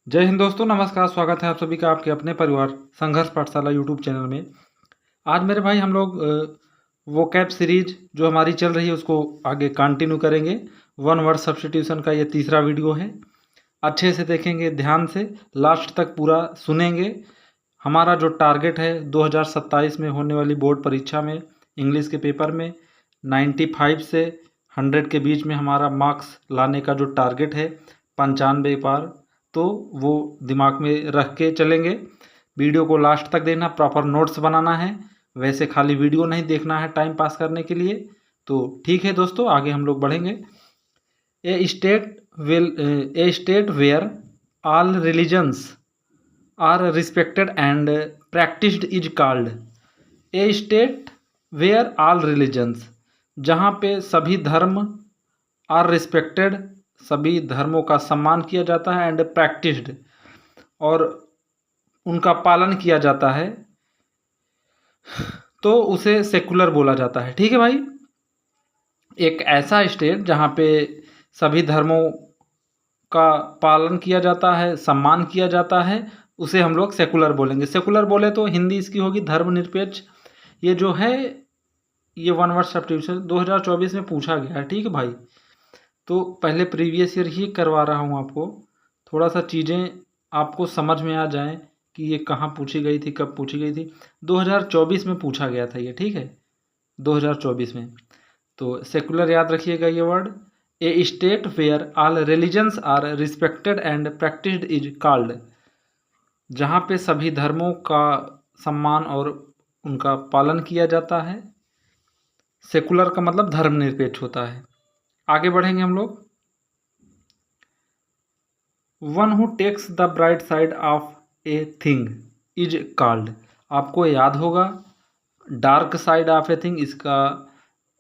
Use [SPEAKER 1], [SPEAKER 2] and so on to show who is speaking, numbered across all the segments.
[SPEAKER 1] जय हिंद दोस्तों, नमस्कार। स्वागत है आप सभी का आपके अपने परिवार संघर्ष पाठशाला यूट्यूब चैनल में। आज मेरे भाई हम लोग वो कैब सीरीज जो हमारी चल रही है उसको आगे कंटिन्यू करेंगे। वन वर्ड सब्स्टिट्यूशन का ये तीसरा वीडियो है। अच्छे से देखेंगे, ध्यान से लास्ट तक पूरा सुनेंगे। हमारा जो टारगेट है 2027 में होने वाली बोर्ड परीक्षा में इंग्लिश के पेपर में 95 से 100 के बीच में हमारा मार्क्स लाने का जो टारगेट है 95 पार, तो वो दिमाग में रख के चलेंगे। वीडियो को लास्ट तक देखना, प्रॉपर नोट्स बनाना है। वैसे खाली वीडियो नहीं देखना है टाइम पास करने के लिए। तो ठीक है दोस्तों, आगे हम लोग बढ़ेंगे। A state where all religions are respected and practised is called. A state where all religions, जहाँ पे सभी धर्म आर रिस्पेक्टेड, सभी धर्मों का सम्मान किया जाता है, एंड प्रैक्टिस्ड, और उनका पालन किया जाता है, तो उसे सेकुलर बोला जाता है। ठीक है भाई। एक ऐसा स्टेट जहाँ पे सभी धर्मों का पालन किया जाता है, सम्मान किया जाता है, उसे हम लोग सेकुलर बोलेंगे। सेकुलर बोले तो हिंदी इसकी होगी धर्मनिरपेक्ष। ये जो है ये वन वर्ड सब्स्टिट्यूशन 2024 में पूछा गया है। ठीक है भाई। तो पहले प्रीवियस ईयर ही करवा रहा हूँ आपको, थोड़ा सा चीज़ें आपको समझ में आ जाएं कि ये कहाँ पूछी गई थी, कब पूछी गई थी। 2024 में पूछा गया था ये। ठीक है, 2024 में। तो सेकुलर याद रखिएगा ये word. A state where all religions are respected and practised is called, जहाँ पे सभी धर्मों का सम्मान और उनका पालन किया जाता है। सेकुलर का मतलब धर्मनिरपेक्ष होता है। आगे बढ़ेंगे हम लोग। One who takes the bright side of a thing is called. आपको याद होगा dark side of a thing, इसका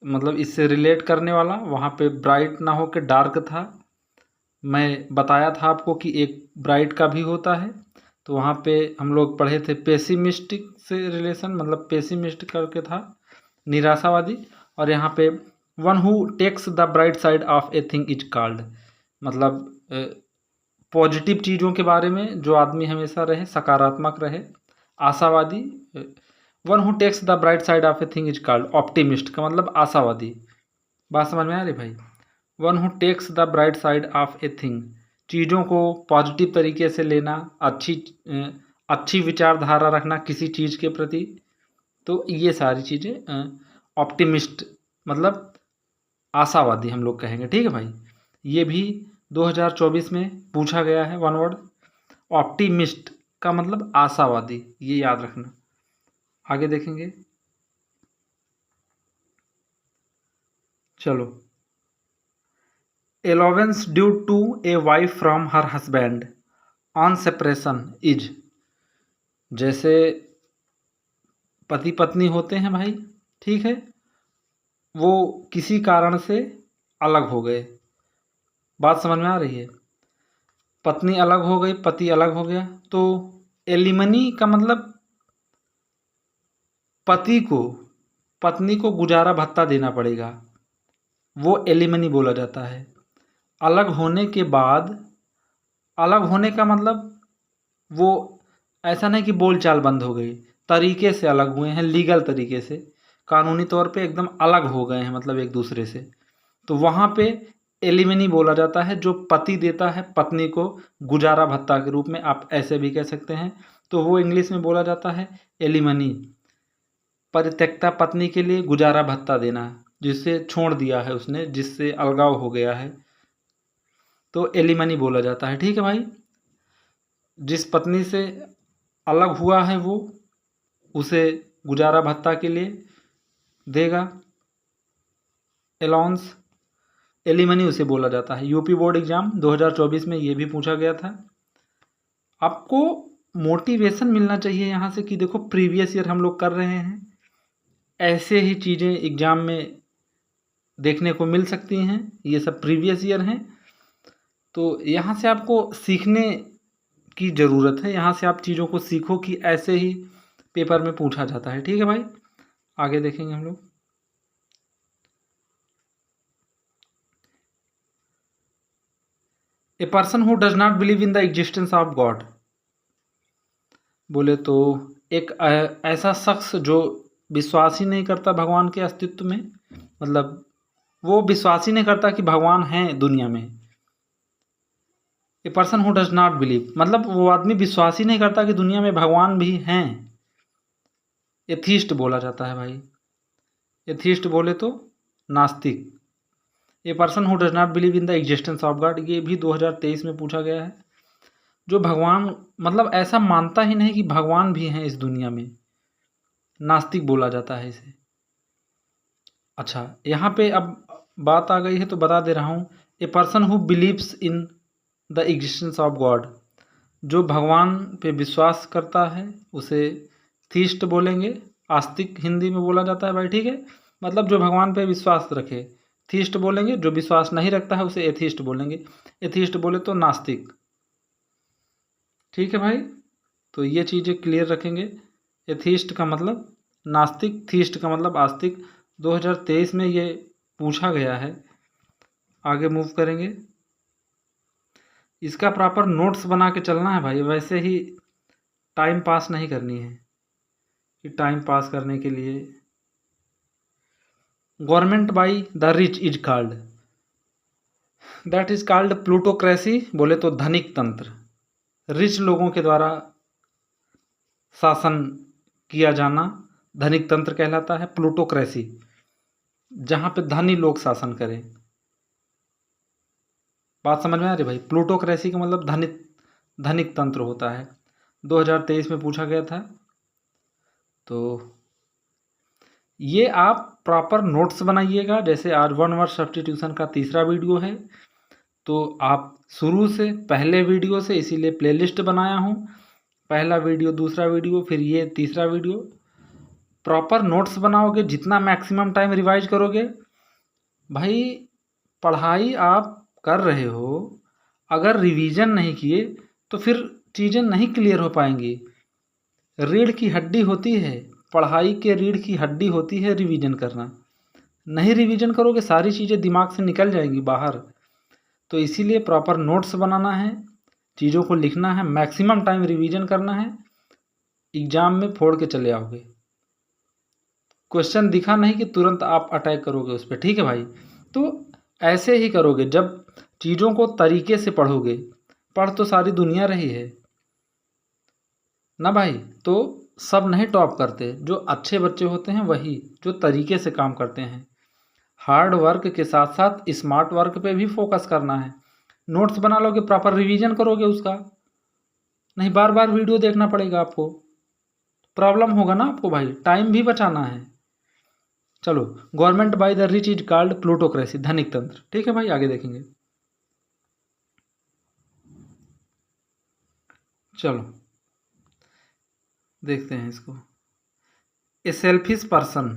[SPEAKER 1] मतलब इससे रिलेट करने वाला, वहाँ पे ब्राइट ना हो के डार्क था। मैं बताया था आपको कि एक ब्राइट का भी होता है। तो वहाँ पे हम लोग पढ़े थे पेसिमिस्टिक से रिलेशन, मतलब पेसिमिस्ट करके था, निराशावादी। और यहाँ पे one who takes the bright side of a thing is called, मतलब पॉजिटिव चीज़ों के बारे में जो आदमी हमेशा रहे, सकारात्मक रहे, आशावादी। One who takes the bright side of a thing is called optimist, का मतलब आशावादी। बात समझ में आ रही भाई। One who takes the bright side of a thing, चीज़ों को पॉजिटिव तरीके से लेना, अच्छी विचारधारा रखना किसी चीज़ के प्रति। तो ये सारी चीज़ें ऑप्टिमिस्ट मतलब आशावादी हम लोग कहेंगे। ठीक है भाई। ये भी 2024 में पूछा गया है वन वर्ड। ऑप्टिमिस्ट का मतलब आशावादी, ये याद रखना। आगे देखेंगे। चलो। Allowance due to a wife from her husband on separation is, जैसे पति पत्नी होते हैं भाई, ठीक है, वो किसी कारण से अलग हो गए। बात समझ में आ रही है। पत्नी अलग हो गई, पति अलग हो गया, तो एलिमनी का मतलब पति को पत्नी को गुजारा भत्ता देना पड़ेगा, वो एलिमनी बोला जाता है। अलग होने के बाद, अलग होने का मतलब वो ऐसा नहीं कि बोलचाल बंद हो गई, तरीके से अलग हुए हैं, लीगल तरीके से, कानूनी तौर पे एकदम अलग हो गए हैं, मतलब एक दूसरे से। तो वहाँ पे एलिमनी बोला जाता है, जो पति देता है पत्नी को गुजारा भत्ता के रूप में, आप ऐसे भी कह सकते हैं। तो वो इंग्लिश में बोला जाता है एलिमनी। परित्यक्ता पत्नी के लिए गुजारा भत्ता देना, जिससे छोड़ दिया है उसने, जिससे अलगाव हो गया है, तो एलिमनी बोला जाता है। ठीक है भाई। जिस पत्नी से अलग हुआ है वो उसे गुजारा भत्ता के लिए देगा, अलाउंस, एलिमनी उसे बोला जाता है। यूपी बोर्ड एग्जाम 2024 में ये भी पूछा गया था। आपको मोटिवेशन मिलना चाहिए यहाँ से कि देखो प्रीवियस ईयर हम लोग कर रहे हैं, ऐसे ही चीज़ें एग्ज़ाम में देखने को मिल सकती हैं। ये सब प्रीवियस ईयर हैं, तो यहाँ से आपको सीखने की ज़रूरत है। यहाँ से आप चीज़ों को सीखो कि ऐसे ही पेपर में पूछा जाता है। ठीक है भाई। आगे देखेंगे हम लोग। A person who does not believe in the existence of God, बोले तो एक ऐसा शख्स जो विश्वास ही नहीं करता भगवान के अस्तित्व में, मतलब वो विश्वास ही नहीं करता कि भगवान है दुनिया में। A person who does not believe मतलब वो आदमी विश्वास ही नहीं करता कि दुनिया में भगवान भी हैं। एथीस्ट बोला जाता है भाई। एथीस्ट बोले तो नास्तिक। A person who does not believe in the existence of God, ये भी 2023 में पूछा गया है। जो भगवान मतलब ऐसा मानता ही नहीं कि भगवान भी हैं इस दुनिया में, नास्तिक बोला जाता है इसे। अच्छा, यहाँ पे अब बात आ गई है तो बता दे रहा हूँ। A person who believes in the existence of God, जो भगवान पे विश्वास करता है उसे थीस्ट बोलेंगे। आस्तिक हिंदी में बोला जाता है भाई, ठीक है। मतलब जो भगवान पे विश्वास रखे थीस्ट बोलेंगे, जो विश्वास नहीं रखता है उसे एथीस्ट बोलेंगे। एथीस्ट बोले तो नास्तिक, ठीक है भाई। तो ये चीज़ें क्लियर रखेंगे। एथीस्ट का मतलब नास्तिक, थीस्ट का मतलब आस्तिक। 2023 में ये पूछा गया है। आगे मूव करेंगे। इसका प्रॉपर नोट्स बना के चलना है भाई, वैसे ही टाइम पास नहीं करनी है कि टाइम पास करने के लिए। Government by the rich is called, that is called plutocracy, बोले तो धनिक तंत्र। रिच लोगों के द्वारा शासन किया जाना धनिक तंत्र कहलाता है। प्लूटोक्रेसी जहाँ पे धनी लोग शासन करें। बात समझ में आ रही भाई। प्लूटोक्रेसी का मतलब धनिक तंत्र होता है। 2023 में पूछा गया था। तो ये आप प्रॉपर नोट्स बनाइएगा। जैसे आज वन वर्ड सब्स्टिट्यूशन का तीसरा वीडियो है, तो आप शुरू से पहले वीडियो से, इसीलिए प्लेलिस्ट बनाया हूँ। पहला वीडियो, दूसरा वीडियो, फिर ये तीसरा वीडियो। प्रॉपर नोट्स बनाओगे, जितना मैक्सिमम टाइम रिवाइज करोगे भाई। पढ़ाई आप कर रहे हो, अगर रिवीजन नहीं किए तो फिर चीज़ें नहीं क्लियर हो पाएंगी। रीढ़ की हड्डी होती है पढ़ाई के, रीढ़ की हड्डी होती है रिवीजन करना। नहीं रिवीजन करोगे सारी चीज़ें दिमाग से निकल जाएंगी बाहर। तो इसीलिए प्रॉपर नोट्स बनाना है, चीज़ों को लिखना है, मैक्सिमम टाइम रिवीजन करना है। एग्ज़ाम में फोड़ के चले आओगे। क्वेश्चन दिखा नहीं कि तुरंत आप अटैक करोगे उस पर, ठीक है भाई। तो ऐसे ही करोगे जब चीज़ों को तरीके से पढ़ोगे। पढ़ तो सारी दुनिया रही है ना भाई, तो सब नहीं टॉप करते। जो अच्छे बच्चे होते हैं वही जो तरीके से काम करते हैं। हार्ड वर्क के साथ साथ स्मार्ट वर्क पे भी फोकस करना है। नोट्स बना लोगे, प्रॉपर रिवीजन करोगे उसका, नहीं बार बार वीडियो देखना पड़ेगा आपको। प्रॉब्लम होगा ना आपको भाई, टाइम भी बचाना है। चलो, government by the rich is called plutocracy, धनिक तंत्र, ठीक है भाई। आगे देखेंगे। चलो देखते हैं इसको। A selfish person,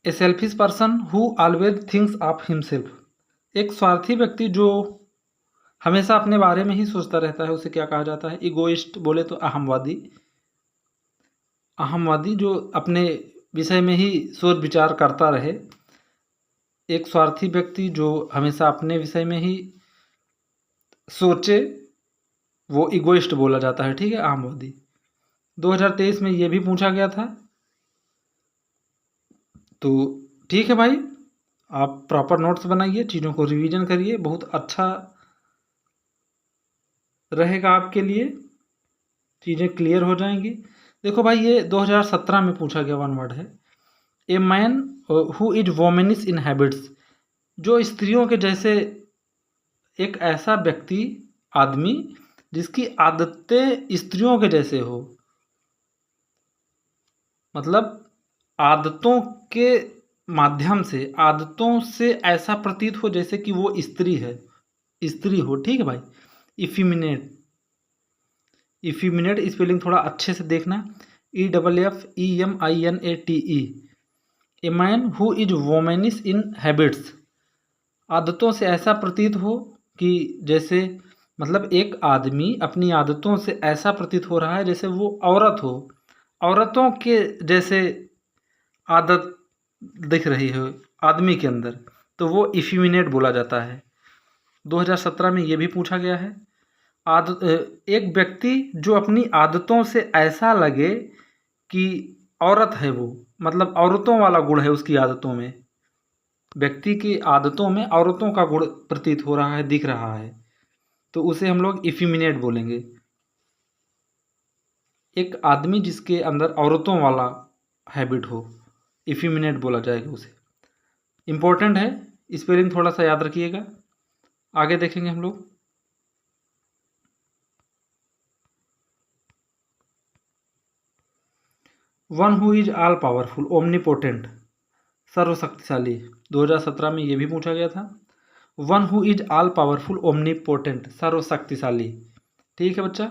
[SPEAKER 1] a selfish person who always thinks of himself, एक स्वार्थी व्यक्ति जो हमेशा अपने बारे में ही सोचता रहता है, उसे क्या कहा जाता है? इगोइस्ट, बोले तो अहमवादी। अहमवादी जो अपने विषय में ही सोच विचार करता रहे। एक स्वार्थी व्यक्ति जो हमेशा अपने विषय में ही सोचे, वो इगोइस्ट बोला जाता है, ठीक है, अहमवादी। 2023 में ये भी पूछा गया था। तो ठीक है भाई, आप प्रॉपर नोट्स बनाइए, चीज़ों को रिवीजन करिए, बहुत अच्छा रहेगा आपके लिए, चीज़ें क्लियर हो जाएंगी। देखो भाई, ये 2017 में पूछा गया वन वर्ड है। A man who is womanish in habits, जो स्त्रियों के जैसे, एक ऐसा व्यक्ति, आदमी जिसकी आदतें स्त्रियों के जैसे हो। मतलब आदतों के माध्यम से, आदतों से ऐसा प्रतीत हो जैसे कि वो स्त्री है, स्त्री हो, ठीक है भाई। इफिमिनेट, इफिमिनेट स्पेलिंग थोड़ा अच्छे से देखना, EFFEMINATE। A man who is womanish in habits, आदतों से ऐसा प्रतीत हो कि जैसे, मतलब एक आदमी अपनी आदतों से ऐसा प्रतीत हो रहा है जैसे वो औरत हो, औरतों के जैसे आदत दिख रही है आदमी के अंदर, तो वो इफिमिनेट बोला जाता है। 2017 में ये भी पूछा गया है। एक व्यक्ति जो अपनी आदतों से ऐसा लगे कि औरत है वो, मतलब औरतों वाला गुण है उसकी आदतों में, व्यक्ति की आदतों में औरतों का गुण प्रतीत हो रहा है, दिख रहा है, तो उसे हम लोग इफिमिनेट बोलेंगे। एक आदमी जिसके अंदर औरतों वाला हैबिट हो, इफिमिनेट बोला जाएगा उसे। इम्पोर्टेंट है, स्पेलिंग थोड़ा सा याद रखिएगा। आगे देखेंगे हम लोग। One who is all powerful, omnipotent, सर्वशक्तिशाली। 2017 में ये भी पूछा गया था। One who is all powerful, omnipotent, सर्वशक्तिशाली। ठीक है बच्चा।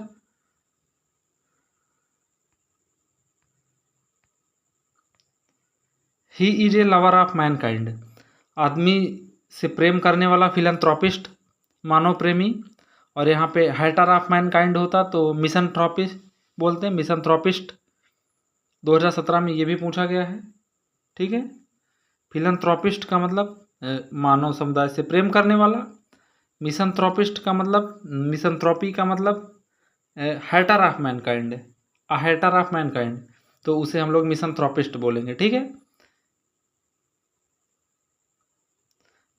[SPEAKER 1] He is a lover of mankind, आदमी से प्रेम करने वाला, फिलैंथ्रोपिस्ट, मानव प्रेमी। और यहाँ पे हेटर ऑफ मैनकाइंड होता तो मिसनथ्रोपिस्ट बोलते हैं, मिसनथ्रोपिस्ट। 2017 में ये भी पूछा गया है। ठीक है। फिलैंथ्रोपिस्ट का मतलब मानव समुदाय से प्रेम करने वाला। मिसनथ्रोपिस्ट का मतलब, मिसनथ्रोपी का मतलब hater of mankind, a hater of mankind, तो उसे हम लोग मिसनथ्रोपिस्ट बोलेंगे। ठीक है।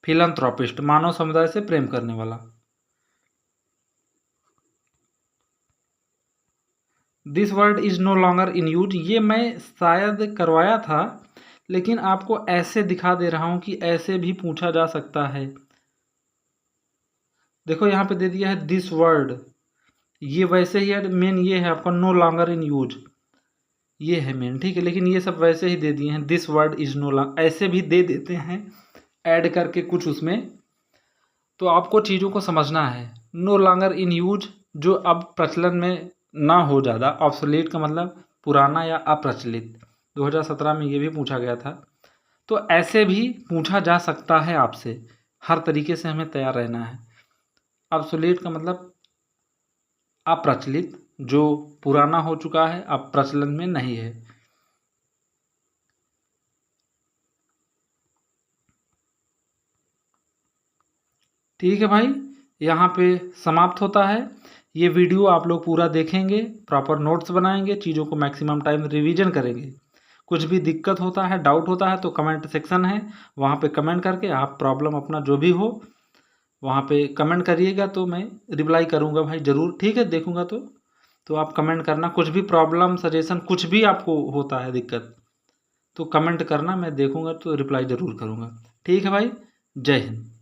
[SPEAKER 1] फिलैंथ्रोपिस्ट, मानव समुदाय से प्रेम करने वाला। This word is no longer in use, ये मैं शायद करवाया था, लेकिन आपको ऐसे दिखा दे रहा हूं कि ऐसे भी पूछा जा सकता है। देखो यहाँ पे दे दिया है दिस वर्ड, ये वैसे ही है, मेन ये है आपका नो लॉन्गर इन यूज, ये है मेन। ठीक है। लेकिन ये सब वैसे ही दे दिए हैं, this word is no long, ऐसे भी दे देते हैं ऐड करके कुछ उसमें। तो आपको चीज़ों को समझना है। नो लॉन्गर इन यूज, जो अब प्रचलन में ना हो ज़्यादा। ऑब्सोलीट का मतलब पुराना या अप्रचलित। 2017 में ये भी पूछा गया था। तो ऐसे भी पूछा जा सकता है आपसे, हर तरीके से हमें तैयार रहना है। ऑब्सोलीट का मतलब अप्रचलित, जो पुराना हो चुका है, अब प्रचलन में नहीं है। ठीक है भाई, यहाँ पे समाप्त होता है। ये वीडियो आप लोग पूरा देखेंगे, प्रॉपर नोट्स बनाएंगे, चीज़ों को मैक्सिमम टाइम रिवीजन करेंगे। कुछ भी दिक्कत होता है, डाउट होता है, तो कमेंट सेक्शन है, वहाँ पे कमेंट करके आप प्रॉब्लम अपना जो भी हो वहाँ पे कमेंट करिएगा, तो मैं रिप्लाई करूँगा भाई ज़रूर। ठीक है। देखूँगा तो आप कमेंट करना, कुछ भी प्रॉब्लम, सजेशन, कुछ भी आपको होता है दिक्कत, तो कमेंट करना, मैं देखूँगा तो रिप्लाई ज़रूर करूँगा। ठीक है भाई, जय हिंद।